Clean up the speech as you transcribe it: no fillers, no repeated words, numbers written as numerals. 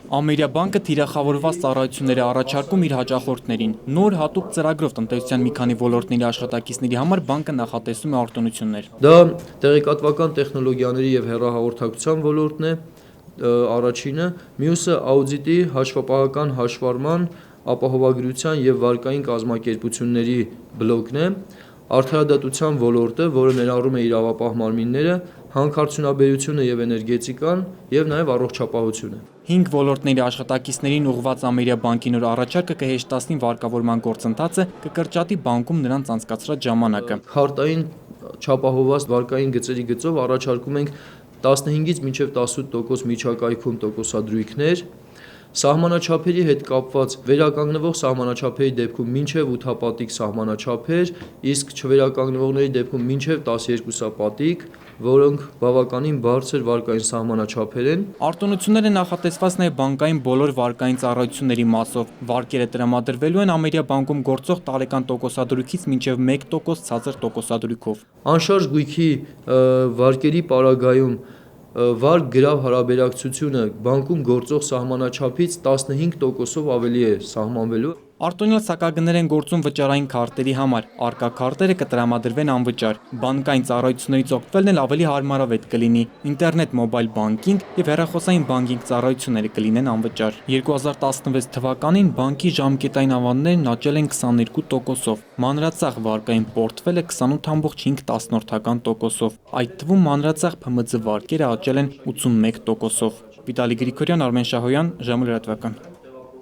Ամերիաբանկը թիրախավորված ծառայություններ է առաջարկում իր հաճախորդներին։ Նոր հատուկ ծրագրով տնտեսության մի քանի ոլորտների աշխատակիցների համար բանկը նախատեսում է արտոնություններ։ Դա տեղեկատվական տեխնոլոգիաների և հեռահաղորդակցության ոլորտն է, առաջինը, մյուսը աուդիտի, հաշվապահական հաշվառման, ապահովագրության և վարկային կազմակերպությունների բլոկն է, արդարադատության ոլորտը, որը ներառում է իրավապահ մարմինները, հանքարդյունաբերությունը և էներգետիկան, և նաև առողջապահությունը։ 5 ոլորտների աշխատակիցներին ուղղված Ամերիաբանկի նոր առաջարկը կհեշտացնի վարկավորման գործընթացը, կկրճատի բանկում նրանց անցկացրած ժամանակը։ Քարտային չափահովված վարկային գծերի գծով առաջարկում ենք 15-ից մինչև 18% միջակայքում տոկոսադրույքներ, սահմանաչափերի հետ կապված վերականգնվող սահմանաչափերի դեպքում մինչև 8 սահմանաչափեր, իսկ չվերականգնվողների դեպքում մինչև 12 որոնք բավականին բարձր վարկային սահմանաչափեր են։ Արտոնությունները նախատեսված նաև բանկային բոլոր վարկային ծառայությունների մասով։ Վարկերը տրամադրվելու են Ամերիաբանկում գործող տարեկան տոկոսադրույքից մինչև 1% ցածր տոկոսադրույքով։ Անշարժ գույքի վարկերի պարագայում վարկ-գրավ հարաբերակցությունը բանկում գործող սահմանաչափից 15%-ով ավելի է սահմանվելու։ Արտոնյալ սակագներ են գործում վճարային քարտերի համար, առկա քարտերը կտրամադրվեն անվճար։ Բանկային ծառայություններից օգտվելն էլ ավելի հարմարավետ կլինի։ Ինտերնետ մոբայլ բանկինգ և հեռախոսային բանկինգ ծառայությունները կլինեն անվճար։ 2016 թվականին բանկի ժամկետային ավանդներն աճել են 22%-ով, մանրածախ վարկային պորտֆելը 28.5%-ով, այդ թվում մանրածախ ՓՄՁ վարկերը աճել են 81%-ով։ Վիտալի Գրիգորյան, Արմեն Շահոյան, ժամը լրատվական։